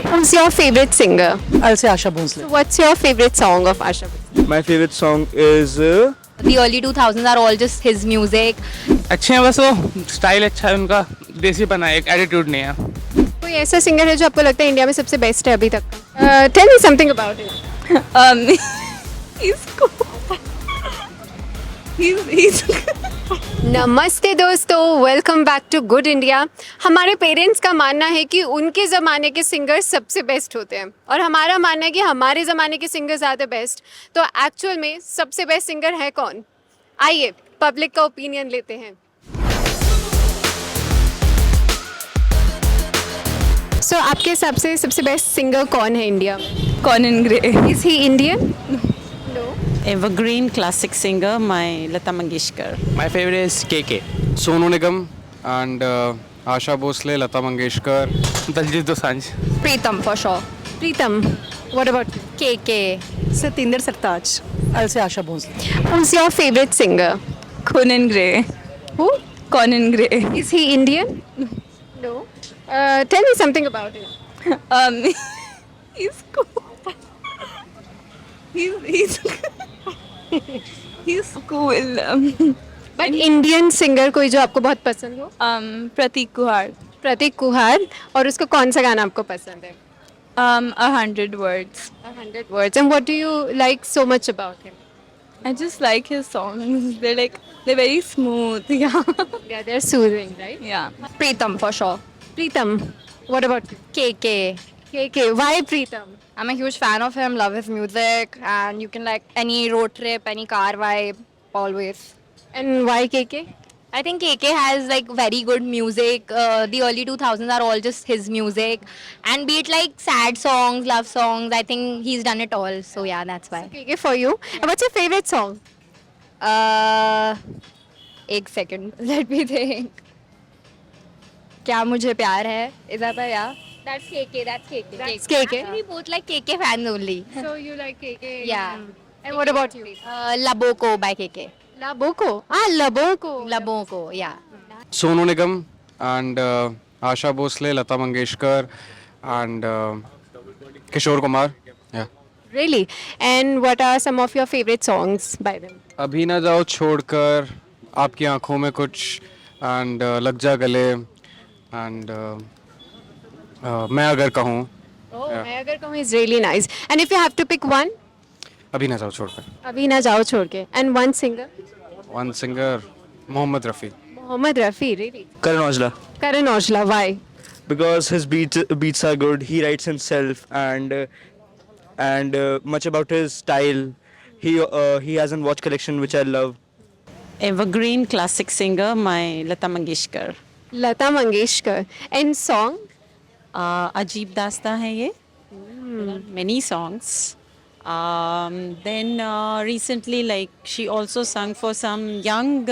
Who's your favorite singer? I'll say Asha Bhonsle. What's your favorite song of Asha Bhonsle? My favorite song is The early 2000s are all just his music. अच्छे हैं बस वो style अच्छा है उनका देसी बना है एक एटीट्यूड नहीं है कोई ऐसा सिंगर है जो आपको लगता है इंडिया में सबसे बेस्ट है अभी तक का? Tell me something about it. He's cool. He's नमस्ते दोस्तों, welcome back to good India. हमारे पेरेंट्स का मानना है कि उनके ज़माने के सिंगर्स सबसे बेस्ट होते हैं और हमारा मानना है कि हमारे ज़माने के सिंगर ज़्यादा बेस्ट. तो एक्चुअल में सबसे बेस्ट सिंगर है कौन? आइए पब्लिक का ओपिनियन लेते हैं. सो आपके हिसाब से सबसे बेस्ट सिंगर कौन है इंडिया में? Conan Gray. Is he Indian? Evergreen classic singer, my Lata Mangeshkar. My favorite is KK. Sonu Nigam and Asha Bhosle Lata Mangeshkar Diljit Dosanjh Pritam for sure. Pritam, what about KK. Satinder Sartaaj. I'll say Asha Bhonsle. Who's your favorite singer? Conan Gray. Who? Conan Gray. Is he Indian? No. Tell me something about him. He's cool. He's he's cool. But Indian singer कोई जो आपको बहुत पसंद हो? Pratik Kuhar. प्रतीक कुहार. और उसको कौन सा गाना आपको पसंद है? 100 words. 100 words. And what do you like so much about him? I just like his songs. They're very smooth. Yeah. Yeah, they're soothing, right? Yeah. Pritam for sure. Pritam, what about you? KK. KK, why Pritam? I'm a huge fan of him, love his music, and you can like any road trip, any car vibe, always. And why KK? I think KK has like very good music. The early 2000s are all just his music, and be it like sad songs, love songs, I think he's done it all. So yeah, that's why. KK for you. And what's your favorite song? एक second, let me think. क्या मुझे प्यार है? Is that yeah? That's KK. That's KK. That's KK. We both like KK fans only. So you like KK? Yeah. And what about you? Laboko by KK. Laboko. Ah, Laboko. Laboko, yeah. Sonu Nigam and Asha Bhosle Lata Mangeshkar and Kishore Kumar या Really? And what are some of your favorite songs by them? अभी ना जाओ छोड़कर आपकी आंखों में कुछ and लग जा गले एंड मैं अगर कहूँ Oh, मैं अगर कहूँ is really nice. And if you have to pick one, अभी ना जाओ छोड़कर अभी ना जाओ छोड़ के. And one singer? One singer Mohammed Rafi Mohammed Rafi, really? Karan Aujla. Karan Aujla, why? Because his beats are good. He writes himself and much about his style. He has a watch collection which I love. Evergreen classic singer, my Lata Mangeshkar. Lata Mangeshkar. And song? Ajeeb Dasta hai ye. Many songs. Then recently, like she also sung for some young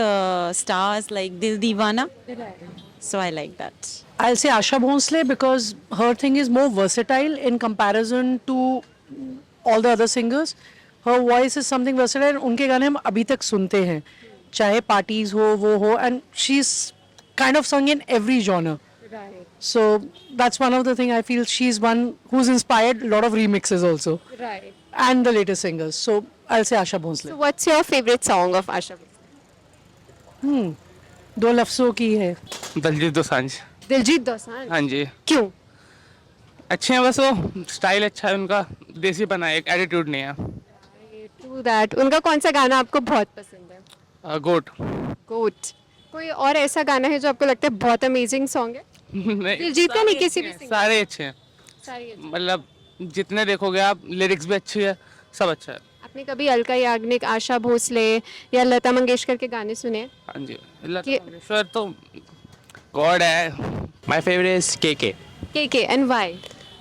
stars like Dil Deewana. So I like that. I'll say Asha Bhonsle because her thing is more versatile in comparison to all the other singers. Her voice is something versatile. उनके गाने हम अभी तक सुनते हैं, चाहे parties हो वो हो, and she's kind of sung in every genre. Right. So that's one of the thing I feel she's one who's inspired a lot of remixes also, Right. and the latest singers. So I'll say Asha Bhonsle. So what's your favorite song of Asha Bhonsle? दो लफ्ज़ों की है. Daljit Dosanjh Diljit Dosanjh. हाँ जी क्यों? अच्छे हैं बस वो स्टाइल अच्छा है उनका देसी बना है एक एटीट्यूड नहीं है True that. उनका कौन सा गाना आपको बहुत पसंद है? गोट गोट. कोई और ऐसा गाना है जो आपको लगता है बहुत अमेजिंग सॉन्ग है? दिलजीत का नहीं, किसी भी singer. सारे अच्छे हैं सारी अच्छी. मतलब जितने देखोगे आप लिरिक्स भी अच्छी है सब अच्छा है आपने कभी अलका याग्निक, आशा भोसले या लता मंगेशकर के गाने सुने? हाँ जी लता कि- मंगेशकर तो गॉड है My favorite is KK. KK. And why?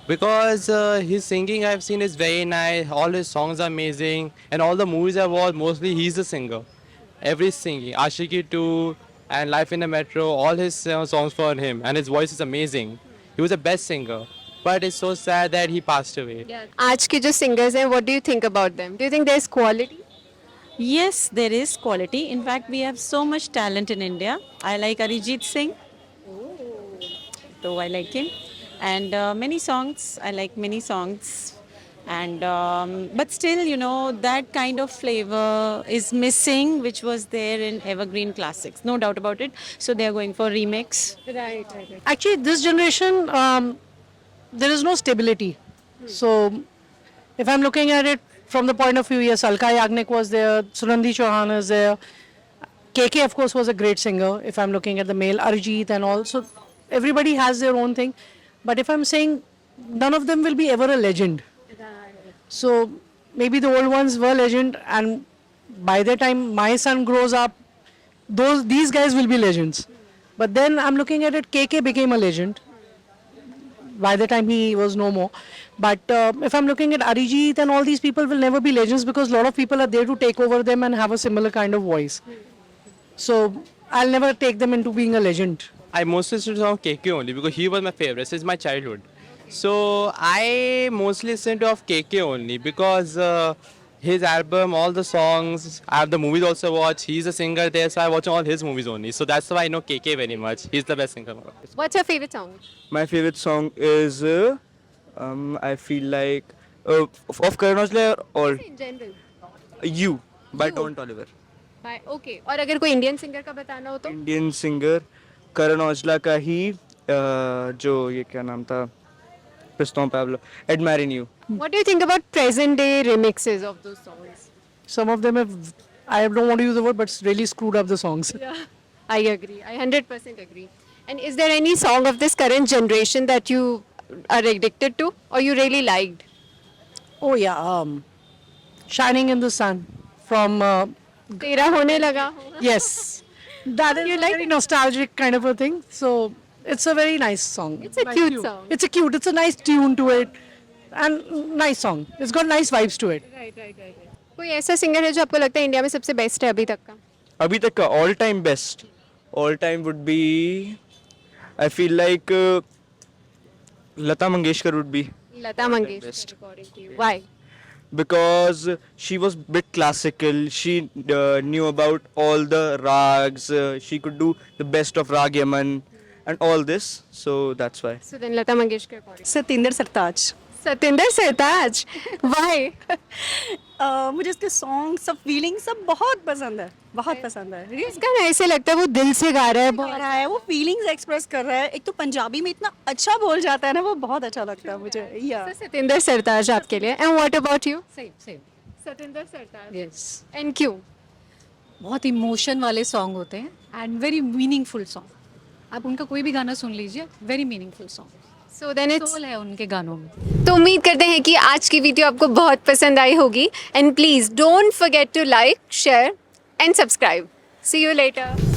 Because his singing I've seen is very nice. All his songs are amazing, and all the movies I've watched, mostly he's the singer. Every singing, Ashiki 2 and Life in the Metro, all his songs for him, and his voice is amazing. He was the best singer, but it's so sad that he passed away. आज के जो singers हैं, what do you think about them? Do you think there's quality? Yes, there is quality. In fact, we have so much talent in India. I like Arijit Singh. So I like him. and many songs. I like many songs. And but still, you know, that kind of flavor is missing, which was there in Evergreen Classics, no doubt about it. So they are going for remix. Right. Actually, this generation, there is no stability. So, if I'm looking at it from the point of view, yes, Alka Yagnik was there, Sunandhi Chauhan is there, KK, of course, was a great singer. If I'm looking at the male, Arijit and all. So, everybody has their own thing. But if I'm saying none of them will be ever a legend. So, maybe the old ones were legend, and by the time my son grows up, these guys will be legends. But then I'm looking at it, KK became a legend by the time he was no more. But if I'm looking at Arijit and all these people will never be legends because a lot of people are there to take over them and have a similar kind of voice. So I'll never take them into being a legend. I mostly listen to KK only because he was my favorite since my childhood. So I mostly listen to of KK only because his album, all the songs, I have the movies also watch. He's a singer there, so I watch all his movies only. So that's why I know KK very much. He's the best singer. What's your favorite song? My favorite song is I feel like of Karan Aujla or In general. You by Don Toliver. Okay. और अगर कोई Indian singer का बताना हो तो Indian singer Karan Aujla का ही जो ये क्या नाम था पिस्तौल Pablo admiring you What do you think about present day remixes of those songs? Some of them have, I don't want to use the word, but really screwed up the songs. I agree. I 100% agree. And is there any song of this current generation that you are addicted to or you really liked? Oh yeah, Shining in the Sun from तेरा होने लगा yes, that is a very nostalgic kind of a thing. So it's a very nice song. It's a cute song. It's a nice tune to it, and nice song. It's got nice vibes to it. कोई ऐसा singer है जो आपको लगता है India में सबसे best है अभी तक का? अभी तक का all time best all time would be I feel like Lata Mangeshkar would be Lata Mangeshkar according to you. Why? because she was bit classical. She knew about all the rags. She could do the best of Rag Yaman and all this. So that's why. So then Lata Mangeshkar according. Satinder Sartaj Satinder Sartaaj. Why? मुझे इसके song सब feeling सब बहुत पसंद है, बहुत पसंद है। Really इसका ना ऐसे लगता है वो दिल से गा रहा है गा रहा है, वो फीलिंग्स एक्सप्रेस कर रहा है। एक तो पंजाबी में इतना अच्छा बोल जाता है ना, वो बहुत अच्छा लगता है मुझे। या सतिंदर सरताज आपके लिए. And what about you? Same Satinder Sartaj. Yes And क्यों? बहुत इमोशन वाले सॉन्ग होते हैं एंड वेरी मीनिंगफुल सॉन्ग। आप उनका कोई भी गाना सुन लीजिए, very meaningful song, So then it's soul है उनके गानों में। तो उम्मीद करते हैं कि आज की वीडियो आपको बहुत पसंद आई होगी and please don't forget to like share and subscribe see you letter